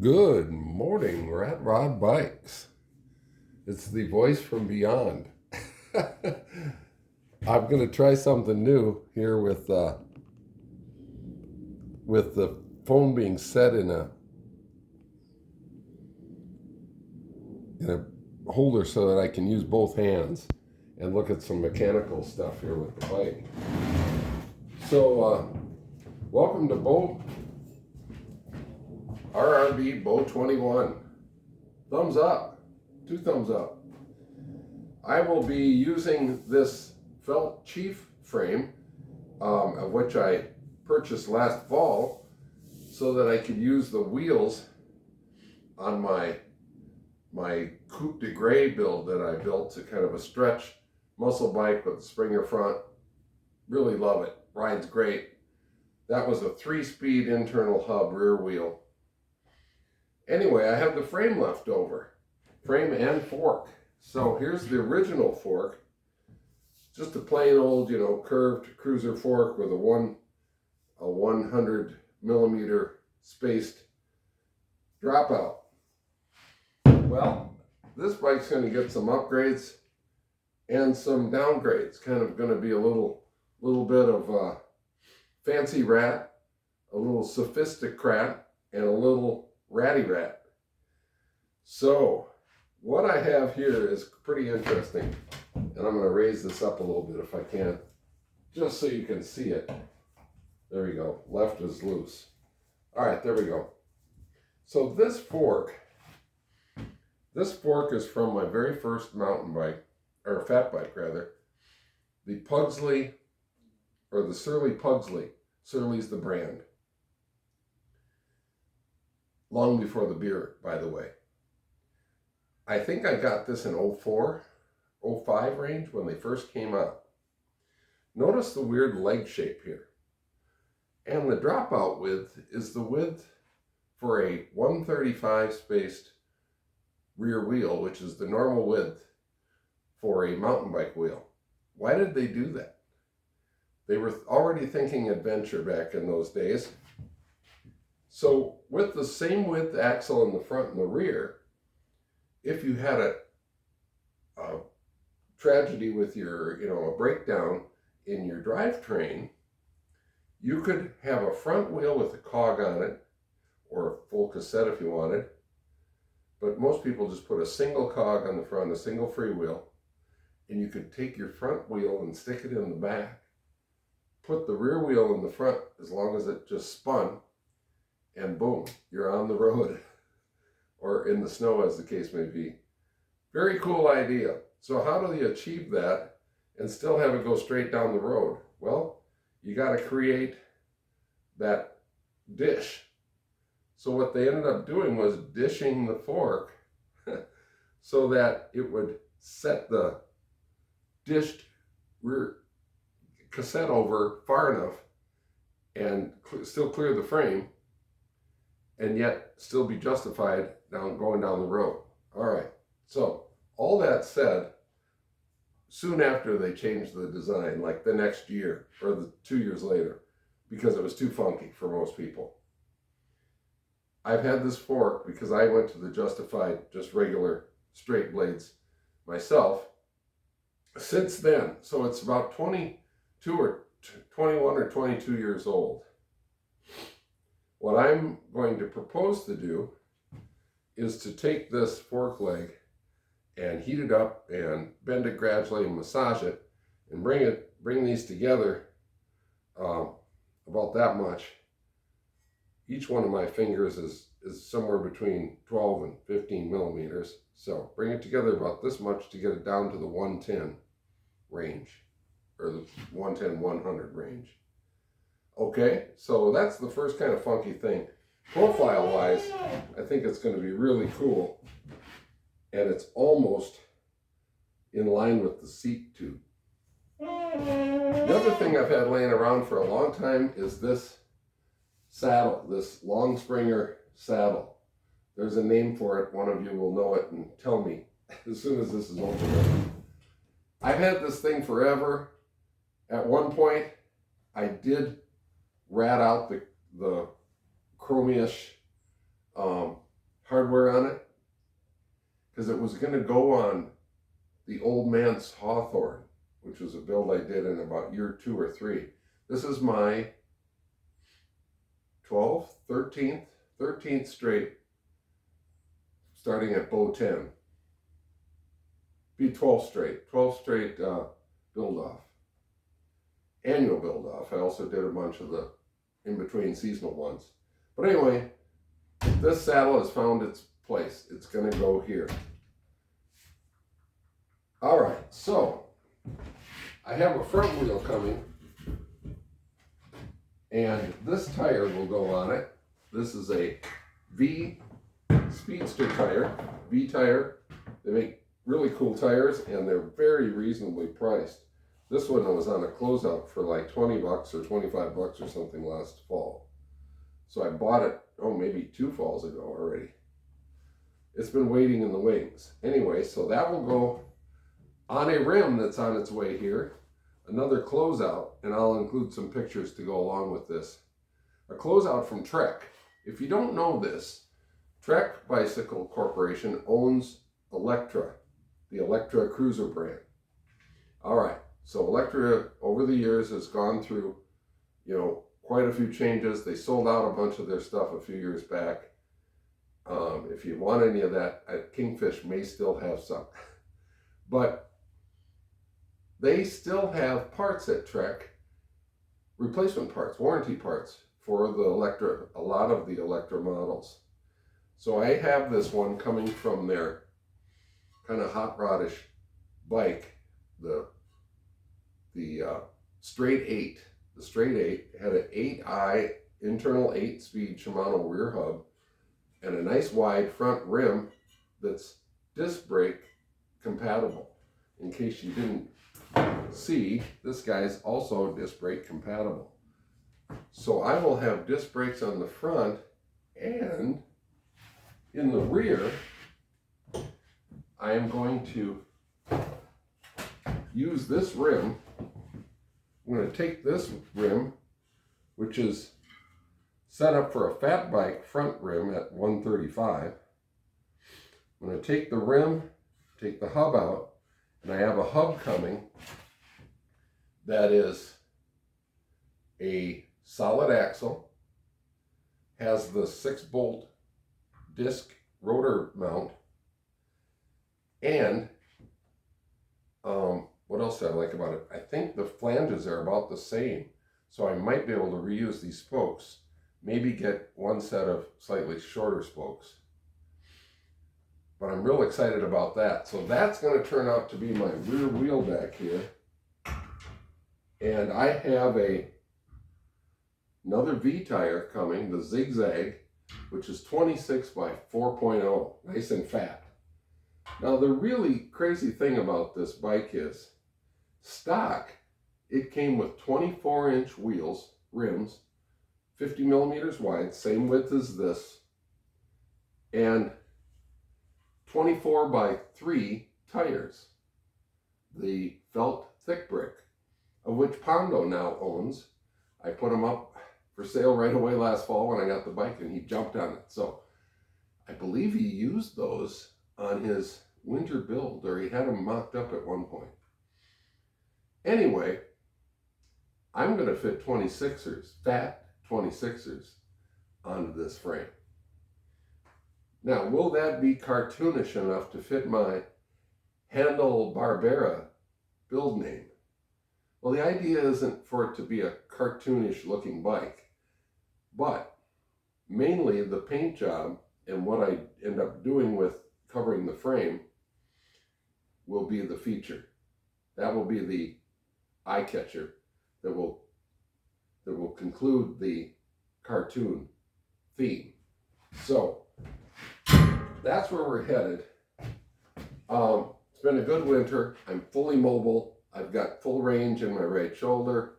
Good morning, Rat Rod Bikes. It's the voice from beyond. I'm going to try something new here with the phone being set in a holder so that I can use both hands and look at some mechanical stuff here with the bike. So, welcome to RRB BO21. Thumbs up, 2 thumbs up. I will be using this felt chief frame, of which I purchased last fall, so that I could use the wheels on my Coupe de Grey build that I built, to kind of a stretch muscle bike with a Springer front. Really love it, rides great. That was a 3-speed internal hub rear wheel. Anyway, I have the frame left over, frame and fork. So here's the original fork, just a plain old, curved cruiser fork with a 100 millimeter spaced dropout. Well, this bike's going to get some upgrades and some downgrades. Kind of going to be a little bit of fancy rat, a little sophisticrat, and a little ratty rat. So what I have here is pretty interesting, and I'm going to raise this up a little bit if I can, just so you can see it. There we go. Left is loose. All right, there we go. So this fork is from my very first mountain bike, or fat bike rather, the Pugsley, or the Surly Pugsley. Surly's the brand. Long before the beer, by the way. I think I got this in 04, 05 range when they first came out. Notice the weird leg shape here. And the dropout width is the width for a 135 spaced rear wheel, which is the normal width for a mountain bike wheel. Why did they do that? They were already thinking adventure back in those days. So with the same width axle in the front and the rear, if you had a tragedy with your, a breakdown in your drivetrain, you could have a front wheel with a cog on it, or a full cassette if you wanted. But most people just put a single cog on the front, a single freewheel, and you could take your front wheel and stick it in the back, put the rear wheel in the front as long as it just spun, and boom, you're on the road, or in the snow as the case may be. Very cool idea. So how do you achieve that and still have it go straight down the road? Well, you got to create that dish. So what they ended up doing was dishing the fork so that it would set the dished rear cassette over far enough and still clear the frame, and yet still be justified going down the road. All right, so all that said, soon after they changed the design, like the next year or the 2 years later, because it was too funky for most people. I've had this fork because I went to the justified, just regular straight blades myself since then. So it's about 22 or 21 or 22 years old. What I'm going to propose to do is to take this fork leg and heat it up and bend it gradually and massage it and bring these together about that much. Each one of my fingers is somewhere between 12 and 15 millimeters. So bring it together about this much to get it down to the 110 range, or the 110-100 range. Okay, so that's the first kind of funky thing. Profile-wise, I think it's going to be really cool, and it's almost in line with the seat tube. The other thing I've had laying around for a long time is this saddle, this long Springer saddle. There's a name for it. One of you will know it and tell me as soon as this is over. I've had this thing forever. At one point, I did rat out the chrome-ish was going to go on the Old Man's Hawthorne, which was a build I did in about year 2 or 3. This is my 12th, 13th straight, starting at BO10. Be 12 straight build off. Annual build off. I also did a bunch of the in-between seasonal ones. But anyway, this saddle has found its place. It's going to go here. All right, so I have a front wheel coming, and this tire will go on it. This is a V Speedster tire, V tire. They make really cool tires, and they're very reasonably priced. This one was on a closeout for like 20 bucks or 25 bucks or something last fall. So I bought it, maybe 2 falls ago already. It's been waiting in the wings. Anyway, so that will go on a rim that's on its way here. Another closeout, and I'll include some pictures to go along with this. A closeout from Trek. If you don't know this, Trek Bicycle Corporation owns Electra, the Electra Cruiser brand. All right, so Electra over the years has gone through, quite a few changes. They sold out a bunch of their stuff a few years back. If you want any of that, Kingfish may still have some. But they still have parts at Trek, replacement parts, warranty parts for the Electra, a lot of the Electra models. So I have this one coming from their kind of hot rodish bike, the Straight 8. The Straight 8 had an 8i internal 8-speed Shimano rear hub and a nice wide front rim that's disc brake compatible. In case you didn't see, this guy's also disc brake compatible. So I will have disc brakes on the front, and in the rear I am going to use this rim. I'm going to take this rim, which is set up for a fat bike front rim at 135. I'm going to take the rim, take the hub out, and I have a hub coming that is a solid axle, has the 6-bolt disc rotor mount, and what else did I like about it? I think the flanges are about the same, so I might be able to reuse these spokes, maybe get one set of slightly shorter spokes. But I'm real excited about that. So that's going to turn out to be my rear wheel back here. And I have another V tire coming, the Zigzag, which is 26 by 4.0, nice and fat. Now the really crazy thing about this bike is, stock, it came with 24-inch wheels, rims, 50 millimeters wide, same width as this, and 24 by 3 tires, the felt thick brick, of which Pondo now owns. I put them up for sale right away last fall when I got the bike, and he jumped on it. So I believe he used those on his winter build, or he had them mocked up at one point. Anyway, I'm going to fit 26ers, fat 26ers, onto this frame. Now, will that be cartoonish enough to fit my Handle-Barbera build name? Well, the idea isn't for it to be a cartoonish looking bike, but mainly the paint job and what I end up doing with covering the frame will be the feature. That will be the eye catcher that will conclude the cartoon theme. So that's where we're headed. It's been a good winter. I'm fully mobile. I've got full range in my right shoulder.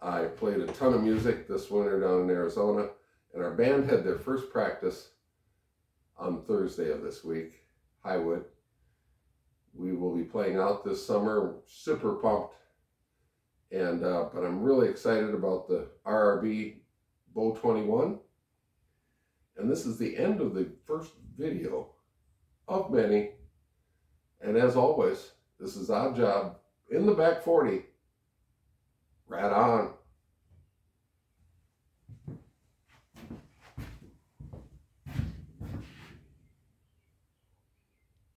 I played a ton of music this winter down in Arizona, and our band had their first practice on Thursday of this week, Highwood. We will be playing out this summer. Super pumped. And but I'm really excited about the RRB BO21. And this is the end of the first video of many And as always, this is Odd Job in the back 40. Right on.